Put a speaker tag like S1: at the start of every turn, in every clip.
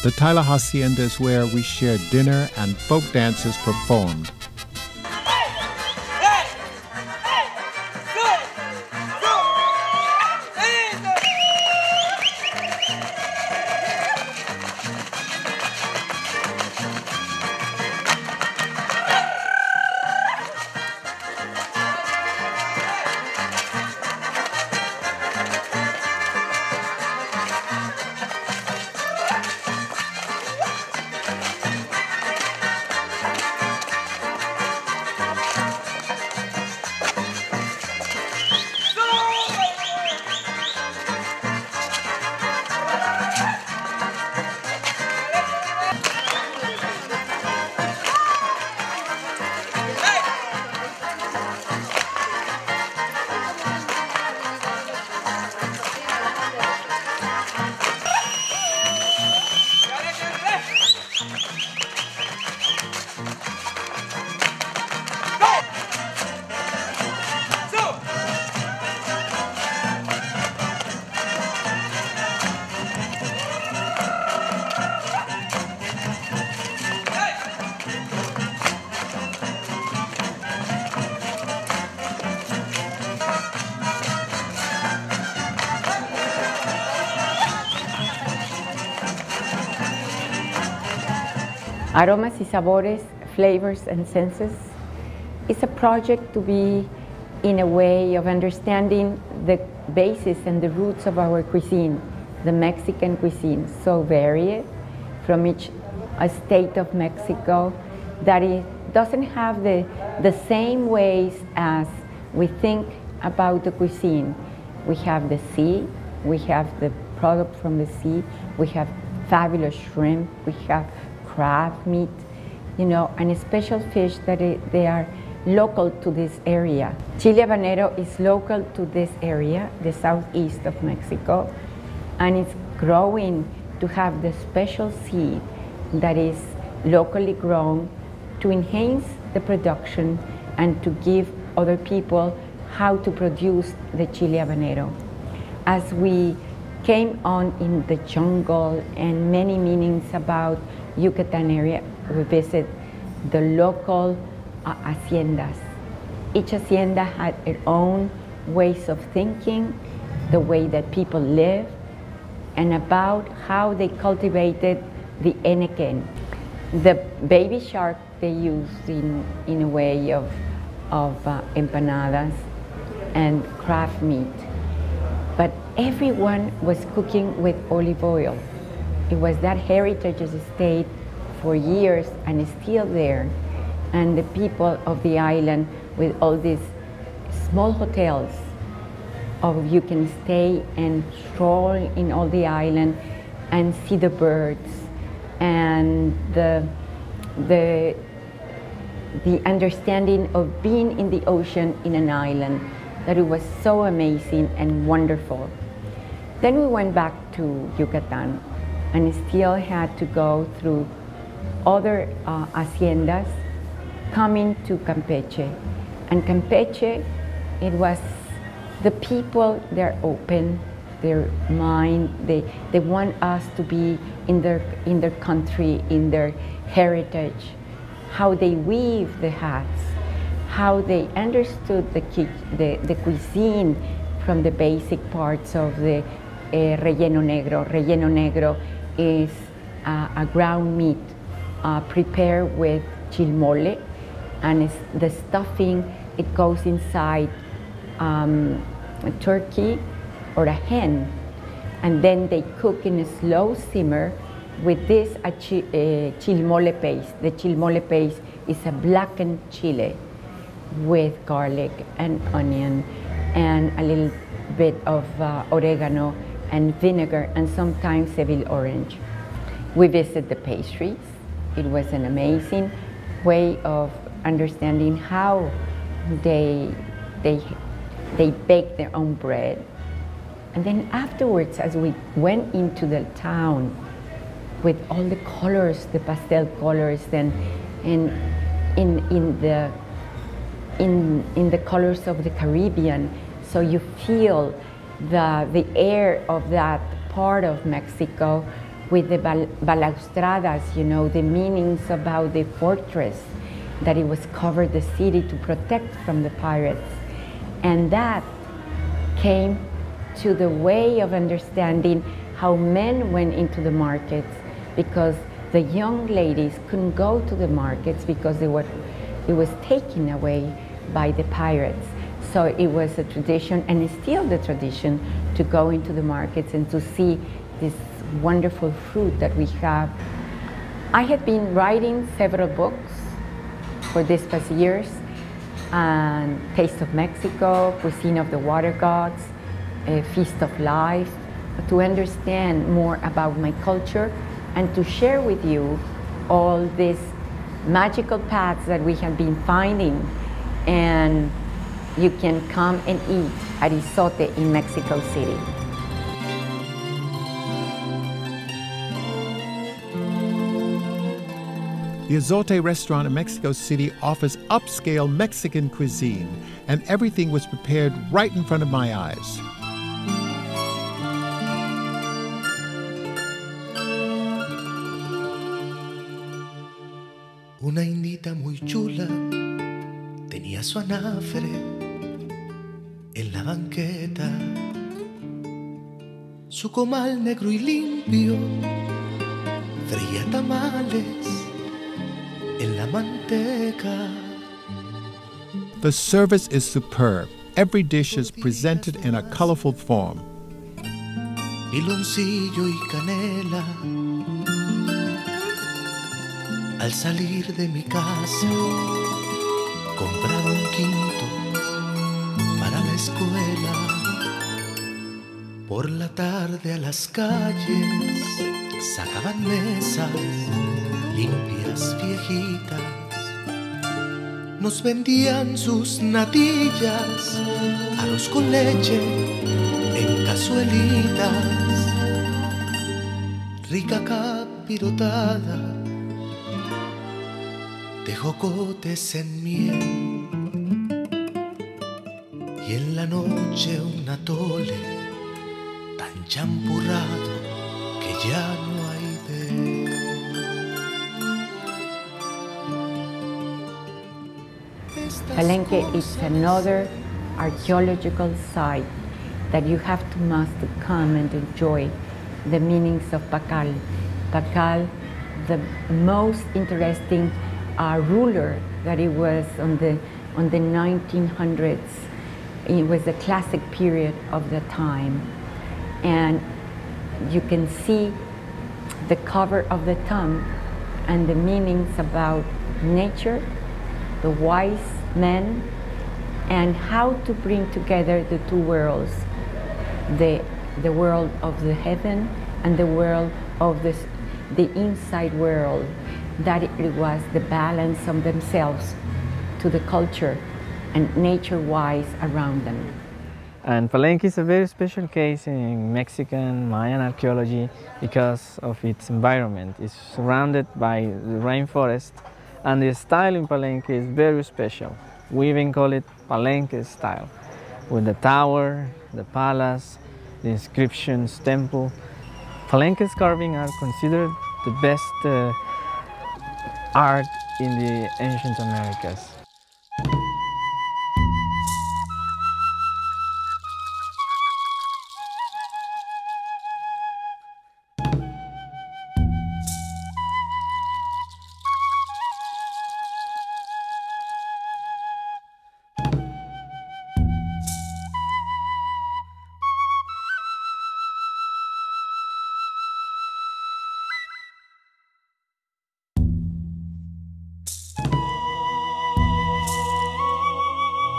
S1: The Tyler Hacienda is where we share dinner and folk dances performed.
S2: Aromas y Sabores, Flavors and Senses is a project to be in a way of understanding the basis and the roots of our cuisine, the Mexican cuisine, so varied from each state of Mexico that it doesn't have the same ways as we think about the cuisine. We have the sea, we have the product from the sea, we have fabulous shrimp, we have crab meat, you know, and a special fish that they are local to this area. Chile habanero is local to this area, the southeast of Mexico, and it's growing to have the special seed that is locally grown to enhance the production and to give other people how to produce the chile habanero. As we came on in the jungle and many meanings about Yucatan area, we visit the local haciendas. Each hacienda had its own ways of thinking, the way that people live, and about how they cultivated the enequén. The baby shark they used in a way of empanadas and crab meat. But everyone was cooking with olive oil. It was that heritage that stayed for years and is still there. And the people of the island with all these small hotels of you can stay and stroll in all the island and see the birds and the understanding of being in the ocean in an island, that it was so amazing and wonderful. Then we went back to Yucatan and still had to go through other haciendas coming to Campeche. And Campeche, it was the people, they're open, their mind, they want us to be in their country, in their heritage, how they weave the hats, how they understood the cuisine from the basic parts of the relleno negro. Relleno negro is a ground meat prepared with chilmole, and the stuffing, it goes inside a turkey or a hen, and then they cook in a slow simmer with this chilmole paste. The chilmole paste is a blackened chile with garlic and onion and a little bit of oregano and vinegar and sometimes Seville orange. We visited the pastries. It was an amazing way of understanding how they bake their own bread. And then afterwards, as we went into the town with all the colors, the pastel colors, and in the colors of the Caribbean, so you feel the air of that part of Mexico with the balaustradas, you know, the meanings about the fortress, that it was covered the city to protect from the pirates. And that came to the way of understanding how men went into the markets, because the young ladies couldn't go to the markets because it was taken away by the pirates. So it was a tradition, and it's still the tradition, to go into the markets and to see this wonderful fruit that we have. I had been writing several books for these past years, and Taste of Mexico, Cuisine of the Water Gods, Feast of Life, to understand more about my culture and to share with you all these magical paths that we have been finding. And you can come and eat at Izote in Mexico City.
S1: The Izote restaurant in Mexico City offers upscale Mexican cuisine, and everything was prepared right in front of my eyes.
S3: Una indita muy chula tenía su anafre en la banqueta, su comal negro y limpio freía tamales en la manteca.
S1: The service is superb. Every dish is presented in a colorful form.
S3: Piloncillo y canela. Al salir de mi casa, compraba un quinto para la escuela. Por la tarde a las calles sacaban mesas limpias, viejitas. Nos vendían sus natillas, arroz con leche en cazuelitas. Rica capirotada de jocotes en miel, y en la noche un atole tan champurrado que ya no hay de él.
S2: Palenque is another archaeological site that you have to must come and enjoy the meanings of Pacal. Pacal, the most interesting ruler that it was on the 1900s. It was the classic period of the time, and you can see the cover of the tomb and the meanings about nature, the wise men, and how to bring together the two worlds, the world of the heaven and the world of the inside world, that it was the balance of themselves to the culture and nature-wise around them.
S4: And Palenque is a very special case in Mexican Mayan archaeology because of its environment. It's surrounded by the rainforest, and the style in Palenque is very special. We even call it Palenque style, with the tower, the palace, the inscriptions, temple. Palenque's carving are considered the best art in the ancient Americas.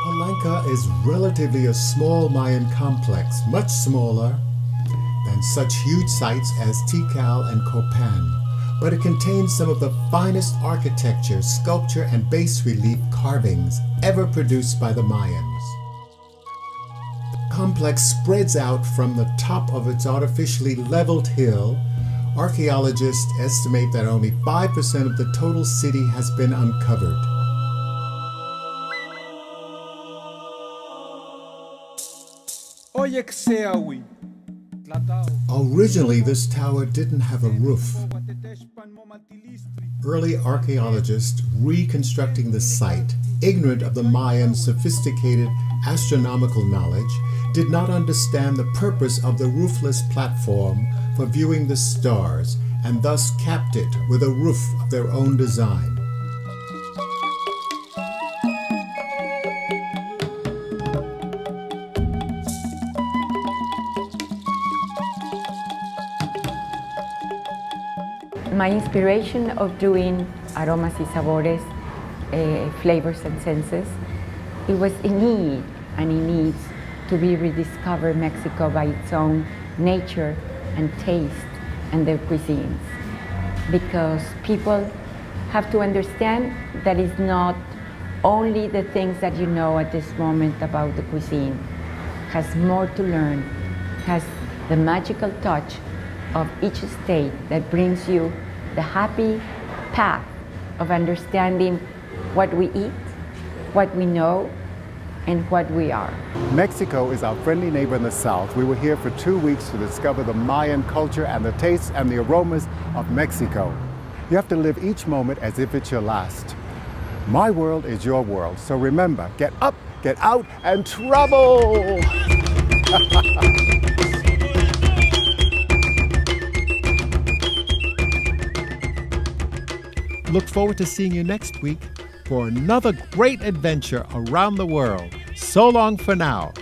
S1: Palenque is relatively a small Mayan complex, much smaller than such huge sites as Tikal and Copan, but it contains some of the finest architecture, sculpture, and bas-relief carvings ever produced by the Mayans. The complex spreads out from the top of its artificially leveled hill. Archaeologists estimate that only 5% of the total city has been uncovered.
S5: Oye Xeawi,
S1: Originally, this tower didn't have a roof. Early archaeologists reconstructing the site, ignorant of the Mayan sophisticated astronomical knowledge, did not understand the purpose of the roofless platform for viewing the stars, and thus capped it with a roof of their own design.
S2: My inspiration of doing aromas y sabores, flavors and senses, it was a need, and it needs to be rediscovered Mexico by its own nature and taste and their cuisines. Because people have to understand that it's not only the things that you know at this moment about the cuisine. Has more to learn, has the magical touch of each state that brings you the happy path of understanding what we eat, what we know, and what we are.
S1: Mexico is our friendly neighbor in the south. We were here for 2 weeks to discover the Mayan culture and the tastes and the aromas of Mexico. You have to live each moment as if it's your last. My world is your world, so remember, get up, get out, and travel! Look forward to seeing you next week for another great adventure around the world. So long for now.